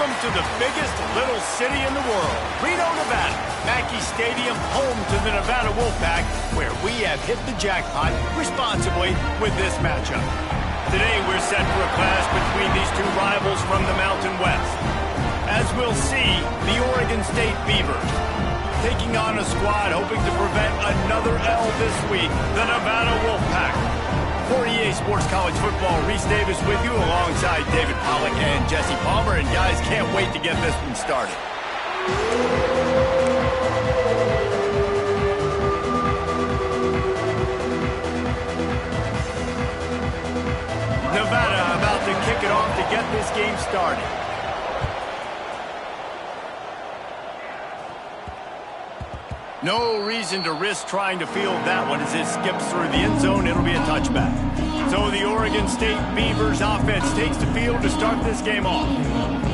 Welcome to the biggest little city in the world, Reno, Nevada. Mackey Stadium, home to the Nevada Wolfpack, where we have hit the jackpot responsibly with this matchup. Today, we're set for a clash between these two rivals from the Mountain West. As we'll see, the Oregon State Beavers taking on a squad hoping to prevent another L this week, the Nevada Wolfpack. For EA Sports College Football, Reese Davis with you alongside David Pollack and Jesse Palmer. And guys, can't wait to get this one started. Nevada about to kick it off to get this game started. No reason to risk trying to field that one as it skips through the end zone. It'll be a touchback. So the Oregon State Beavers offense takes the field to start this game off.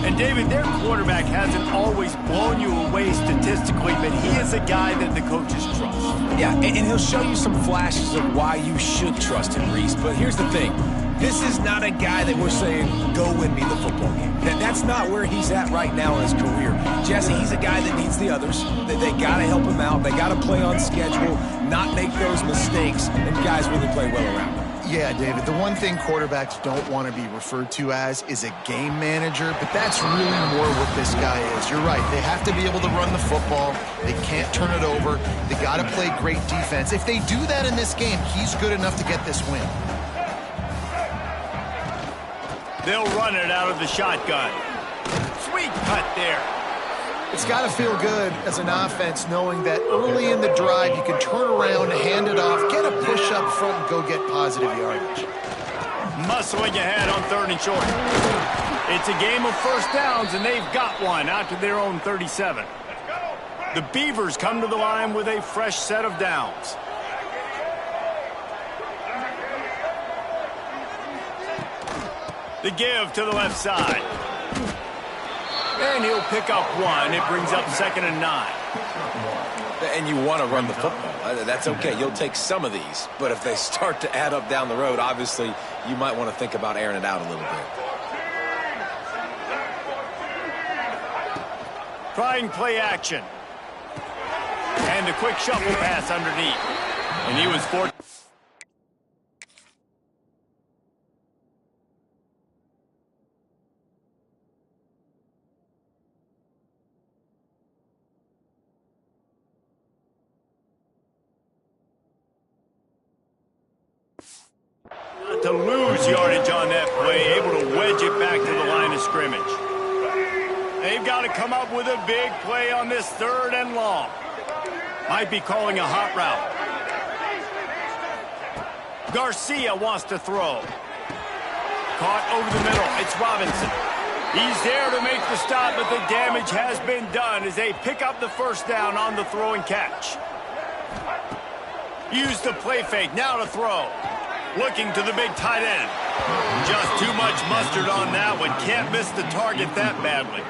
And David, their quarterback hasn't always blown you away statistically, but he is a guy that the coaches trust. Yeah, and he'll show you some flashes of why you should trust him, Reese. But here's the thing. This is not a guy that we're saying, go win me the football game. That's not where he's at right now in his career. Jesse, he's a guy that needs the others. They got to help him out. They got to play on schedule, not make those mistakes, and guys really play well around him. Yeah, David, the one thing quarterbacks don't want to be referred to as is a game manager, but that's really more what this guy is. You're right. They have to be able to run the football. They can't turn it over. They got to play great defense. If they do that in this game, he's good enough to get this win. They'll run it out of the shotgun. Sweet cut there. It's got to feel good as an offense knowing that early in the drive you can turn around, hand it off, get a push up front, and go get positive yardage. Muscling ahead on 3rd and short. It's a game of first downs, and they've got one out to their own 37. The Beavers come to the line with a fresh set of downs. The give to the left side. And he'll pick up one. It brings up 2nd and 9. And you want to run the football. That's okay. You'll take some of these. But if they start to add up down the road, obviously, you might want to think about airing it out a little bit. Trying play action. And a quick shuffle pass underneath. And he was forced. To lose yardage on that play, able to wedge it back to the line of scrimmage. They've got to come up with a big play on this 3rd and long. Might be calling a hot route. Garcia wants to throw. Caught over the middle. It's Robinson. He's there to make the stop, but the damage has been done as they pick up the first down on the throw and catch. Use the play fake. Now to throw. Looking to the big tight end. Just too much mustard on that one. Can't miss the target that badly.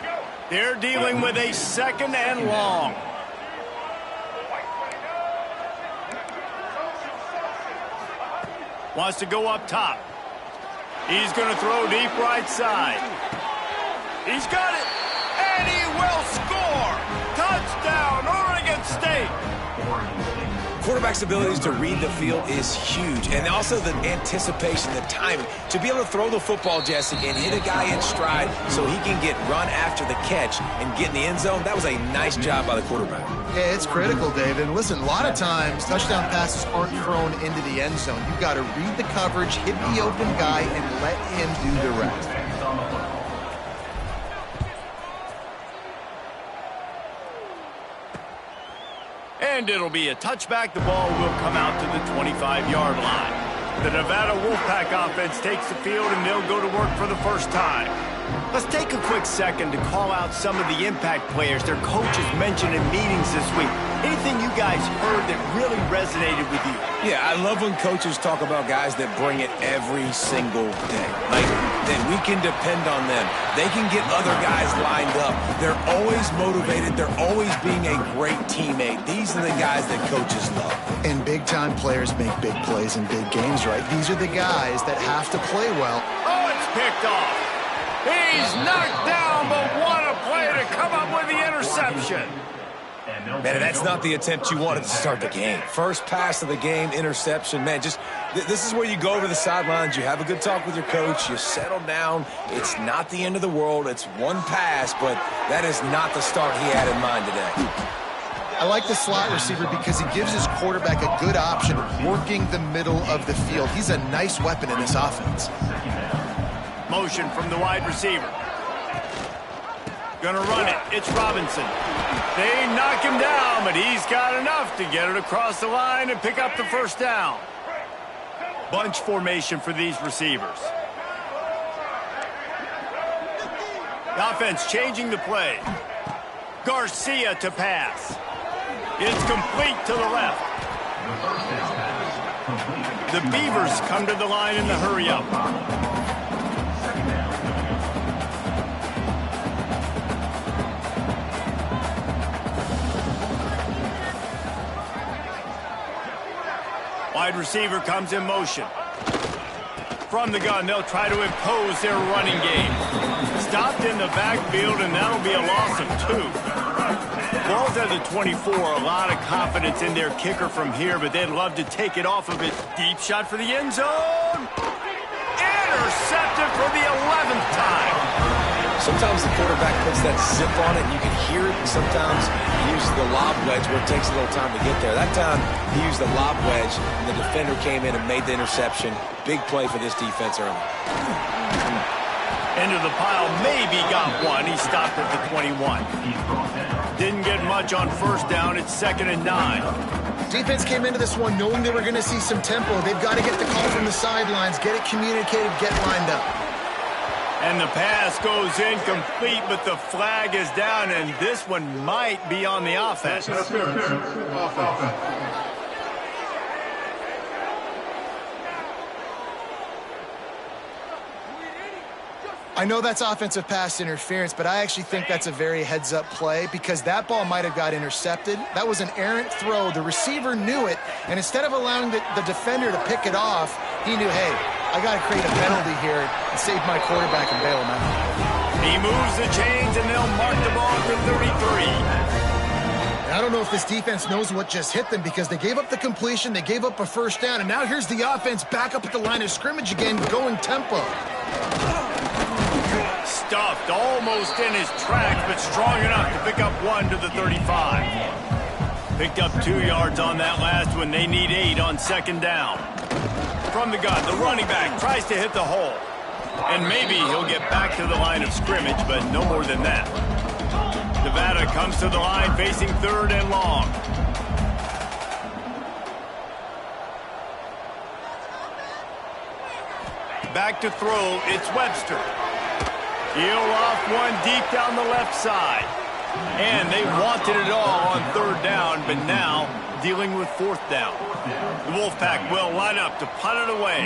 They're dealing with a 2nd and long. Wants to go up top. He's going to throw deep right side. He's got it. And he will score. Touchdown, Oregon State. Quarterback's abilities to read the field is huge, and also the anticipation, the timing. To be able to throw the football, Jesse, and hit a guy in stride so he can get run after the catch and get in the end zone, that was a nice job by the quarterback. Yeah, it's critical, David. And listen, a lot of times touchdown passes aren't thrown into the end zone. You've got to read the coverage, hit the open guy, and let him do the rest. And it'll be a touchback. The ball will come out to the 25-yard line. The Nevada Wolfpack offense takes the field, and they'll go to work for the first time. Let's take a quick second to call out some of the impact players their coaches mentioned in meetings this week. Anything you guys heard that really resonated with you? Yeah, I love when coaches talk about guys that bring it every single day. Like, that we can depend on them. They can get other guys lined up. They're always motivated. They're always being a great teammate. These are the guys that coaches love. And big-time players make big plays in big games, right? These are the guys that have to play well. Oh, it's picked off. He's knocked down, but what a play to come up with the interception. Man, that's not the attempt you wanted to start the game. First pass of the game, interception. Man, this is where you go over the sidelines. You have a good talk with your coach. You settle down. It's not the end of the world. It's one pass, but that is not the start he had in mind today. I like the slot receiver because he gives his quarterback a good option working the middle of the field. He's a nice weapon in this offense. Motion from the wide receiver. Gonna run it. It's Robinson. They knock him down, but he's got enough to get it across the line and pick up the first down. Bunch formation for these receivers. The offense changing the play. Garcia to pass. It's complete to the left. The Beavers come to the line in the hurry-up. Wide receiver comes in motion. From the gun, they'll try to impose their running game. Stopped in the backfield, and that'll be a loss of 2. Ball's at the 24. A lot of confidence in their kicker from here, but they'd love to take it off of it. Deep shot for the end zone. Intercepted for the 11th time. Sometimes the quarterback puts that zip on it, and you can hear it. And sometimes he uses the lob wedge where it takes a little time to get there. That time, he used the lob wedge, and the defender came in and made the interception. Big play for this defense early. Into the pile, maybe got one. He stopped at the 21. Didn't get much on first down. It's 2nd and 9. Defense came into this one knowing they were going to see some tempo. They've got to get the call from the sidelines, get it communicated, get lined up. And the pass goes incomplete, but the flag is down, and this one might be on the offense. I know that's offensive pass interference, but I actually think that's a very heads-up play because that ball might have got intercepted. That was an errant throw. The receiver knew it, and instead of allowing the defender to pick it off, he knew, hey, I got to create a penalty here and save my quarterback and bail him out. He moves the chains, and they'll mark the ball at the 33. And I don't know if this defense knows what just hit them because they gave up the completion, they gave up a first down, and now here's the offense back up at the line of scrimmage again, going tempo. Stuffed almost in his tracks, but strong enough to pick up 1 to the 35. Picked up 2 yards on that last one. They need 8 on 2nd down. From the gun, the running back tries to hit the hole. And maybe he'll get back to the line of scrimmage, but no more than that. Nevada comes to the line facing 3rd and long. Back to throw, it's Webster. Heel off one deep down the left side. And they wanted it all on 3rd down, but now dealing with 4th down. The Wolfpack will line up to punt it away.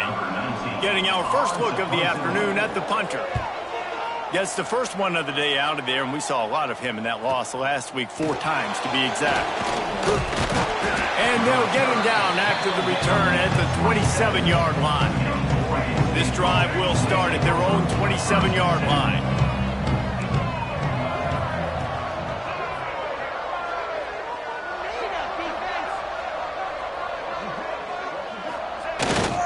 Getting our first look of the afternoon at the punter. Gets the first one of the day out of there, and we saw a lot of him in that loss last week, 4 times to be exact. And they'll get him down after the return at the 27-yard line. This drive will start at their own 27-yard line.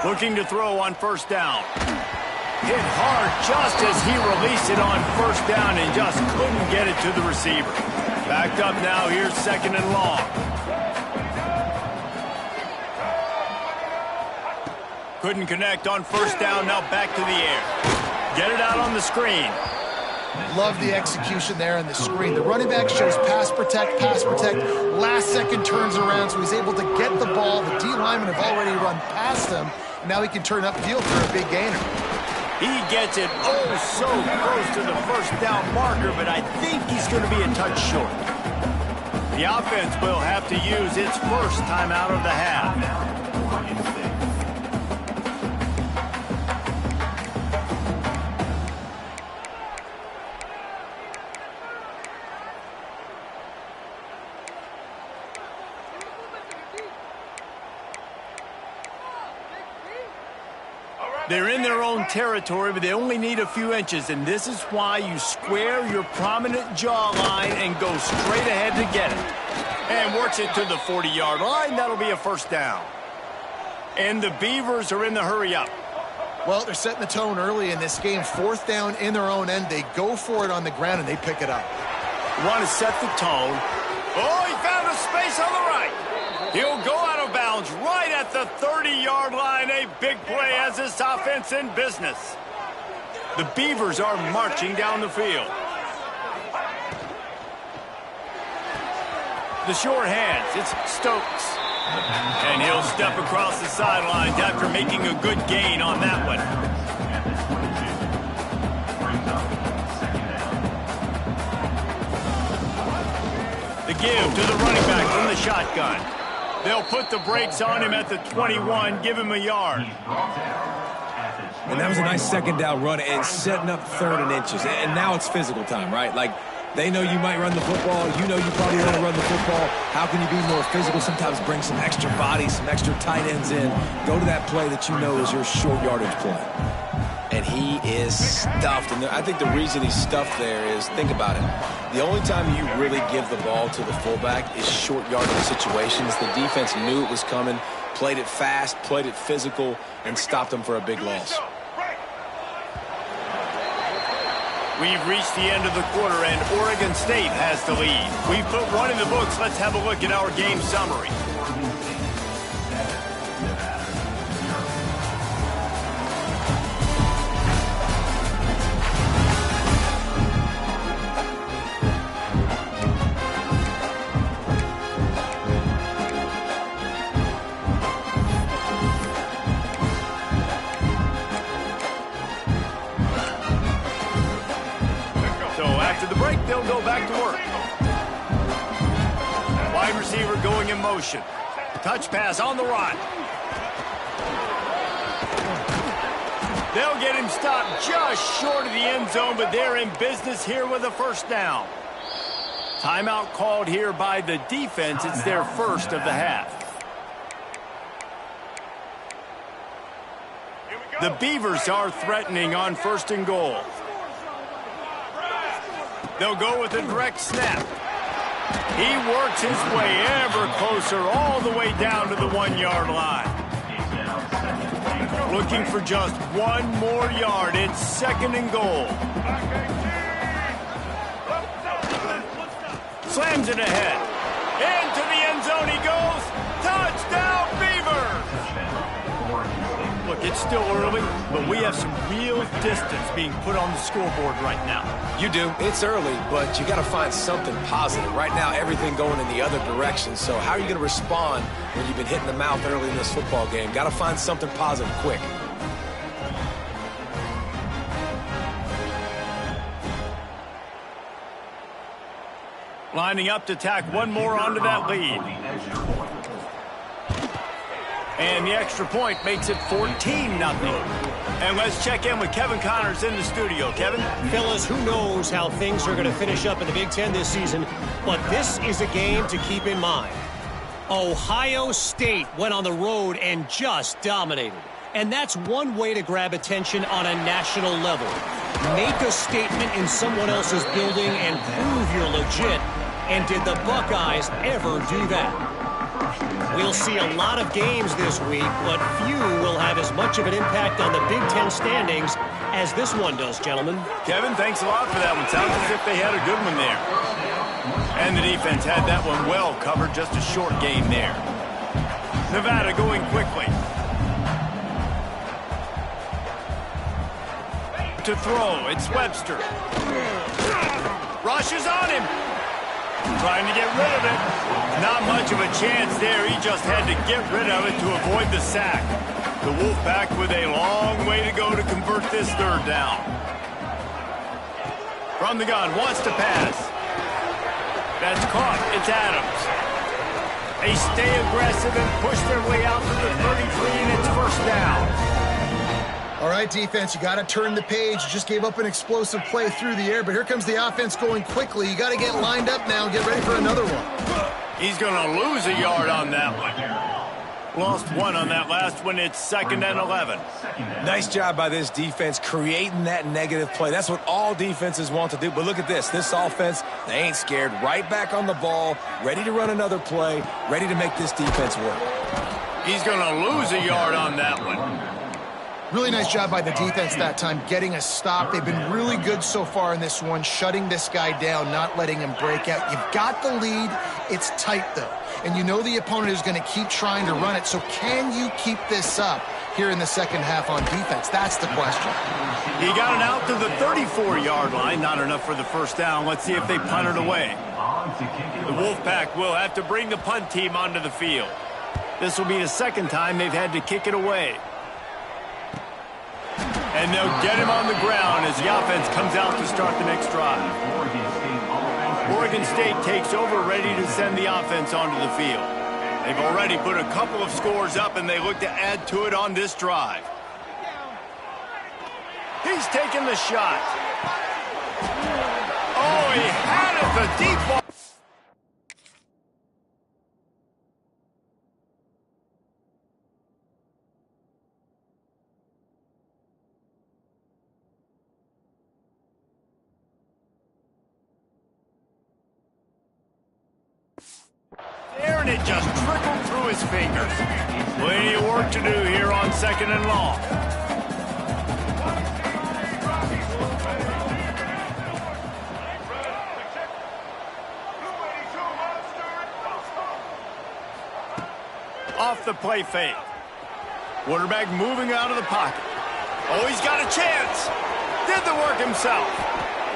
Looking to throw on 1st down. Hit hard just as he released it on 1st down and just couldn't get it to the receiver. Backed up now, here's 2nd and long. Couldn't connect on 1st down, now back to the air. Get it out on the screen. Love the execution there on the screen. The running back shows pass protect, last second turns around, so he's able to get the ball. The D linemen have already run past him, and now he can turn upfield for a big gainer. He gets it so close to the 1st down marker, but I think he's going to be a touch short. The offense will have to use its first time out of the half. All right. They're in their own territory, but they only need a few inches, and this is why you square your prominent jawline and go straight ahead to get it. And works it to the 40-yard line. That'll be a first down. And the Beavers are in the hurry-up. Well, they're setting the tone early in this game. Fourth down in their own end. They go for it on the ground, and they pick it up. Want to set the tone. Oh, he found a space on the right. He'll go out of bounds right at the 30-yard line. A big play as this offense in business. The Beavers are marching down the field. The short hands, it's Stokes. And he'll step across the sidelines after making a good gain on that one. The give to the running back from the shotgun. They'll put the brakes on him at the 21, give him a yard. And that was a nice second down run and setting up third and inches. And now it's physical time, right? Like, they know you might run the football. You know you probably want to run the football. How can you be more physical? Sometimes bring some extra bodies, some extra tight ends in. Go to that play that you know is your short yardage play. And he is stuffed. And I think the reason he's stuffed there is, think about it. The only time you really give the ball to the fullback is short yardage situations. The defense knew it was coming, played it fast, played it physical, and stopped them for a big loss. We've reached the end of the quarter, and Oregon State has the lead. We've put one in the books. Let's have a look at our game summary. They'll go back to work. Wide receiver going in motion. Touch pass on the run. They'll get him stopped just short of the end zone, but they're in business here with a first down. Timeout called here by the defense. It's their first of the half. The Beavers are threatening on first and goal. They'll go with a direct snap. He works his way ever closer all the way down to the 1-yard line. Looking for just one more yard. It's second and goal. Slams it ahead. Into the end zone he goes. Touchdown, Beavers! Look, it's still early, but we have some real distance being put on the scoreboard right now. You do. It's early, but you got to find something positive. Right now, everything going in the other direction. So how are you going to respond when you've been hit in the mouth early in this football game? Got to find something positive quick. Lining up to tack one more onto that lead. And the extra point makes it 14-0. And let's check in with Kevin Connors in the studio. Kevin? Fellas, who knows how things are going to finish up in the Big Ten this season, but this is a game to keep in mind. Ohio State went on the road and just dominated. And that's one way to grab attention on a national level. Make a statement in someone else's building and prove you're legit. And did the Buckeyes ever do that? We'll see a lot of games this week, but few will have as much of an impact on the Big Ten standings as this one does, gentlemen. Kevin, thanks a lot for that one. Sounds as if they had a good one there. And the defense had that one well covered. Just a short gain there. Nevada going quickly. To throw, it's Webster. Rushes on him. Trying to get rid of it. Not much of a chance there. He just had to get rid of it to avoid the sack. The Wolfpack with a long way to go to convert this third down. From the gun, wants to pass. That's caught. It's Adams. They stay aggressive and push their way out to the 33, and it's first down. All right, defense, you got to turn the page. You just gave up an explosive play through the air, but here comes the offense going quickly. You got to get lined up now and get ready for another one. He's going to lose a yard on that one. Lost one on that last one. It's 2nd and 11. Nice job by this defense creating that negative play. That's what all defenses want to do. But look at this. This offense, they ain't scared. Right back on the ball, ready to run another play, ready to make this defense work. He's going to lose a yard on that one. Really nice job by the defense that time, getting a stop. They've been really good so far in this one, shutting this guy down, not letting him break out. You've got the lead. It's tight, though. And you know the opponent is going to keep trying to run it. So can you keep this up here in the second half on defense? That's the question. He got it out to the 34-yard line. Not enough for the first down. Let's see if they punt it away. The Wolfpack will have to bring the punt team onto the field. This will be the second time they've had to kick it away. And they'll get him on the ground as the offense comes out to start the next drive. Oregon State takes over, ready to send the offense onto the field. They've already put a couple of scores up, and they look to add to it on this drive. He's taking the shot. Oh, he had it, the deep ball. There, and it just trickled through his fingers. Plenty of work to do here on 2nd and long. Off the play fake. Quarterback moving out of the pocket. Oh, he's got a chance. Did the work himself.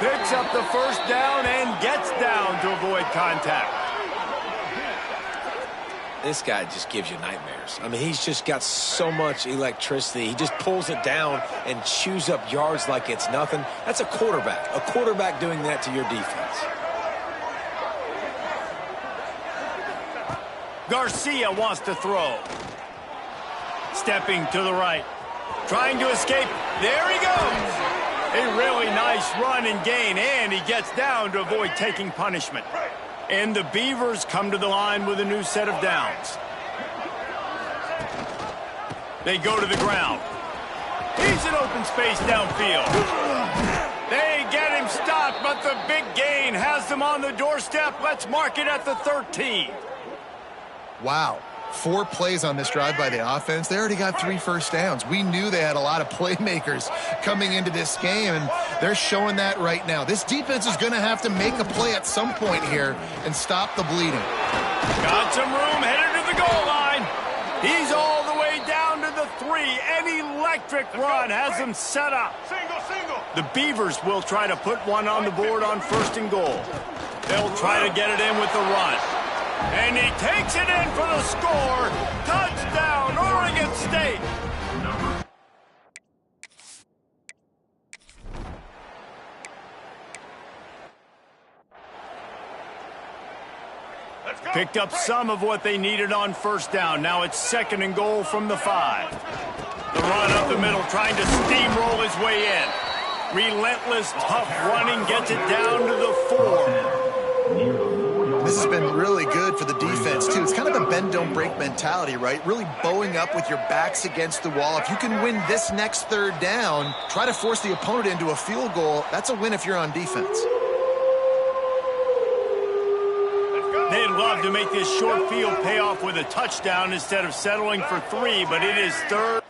Picks up the first down and gets down to avoid contact. This guy just gives you nightmares. I mean, he's just got so much electricity. He just pulls it down and chews up yards like it's nothing. That's a quarterback doing that to your defense. Garcia wants to throw. Stepping to the right. Trying to escape. There he goes. A really nice run and gain, and he gets down to avoid taking punishment. And the Beavers come to the line with a new set of downs. They go to the ground. He's in open space downfield. They get him stopped, but the big gain has them on the doorstep. Let's mark it at the 13. Wow. 4 plays on this drive by the offense. They already got 3 first downs. We knew they had a lot of playmakers coming into this game, and they're showing that right now. This defense is going to have to make a play at some point here and stop the bleeding. Got some room, headed to the goal line. He's all the way down to the 3. An electric run has him set up. The Beavers will try to put one on the board on 1st and goal. They'll try to get it in with the run. And he takes it in for the score. Touchdown, Oregon State. Picked up some of what they needed on 1st down. Now it's 2nd and goal from the 5. The run up the middle, trying to steamroll his way in. Relentless, tough running gets it down to the 4. This has been really good for the defense, too. It's kind of a bend-don't-break mentality, right? Really bowing up with your backs against the wall. If you can win this next 3rd down, try to force the opponent into a field goal. That's a win if you're on defense. They'd love to make this short field pay off with a touchdown instead of settling for 3, but it is 3rd.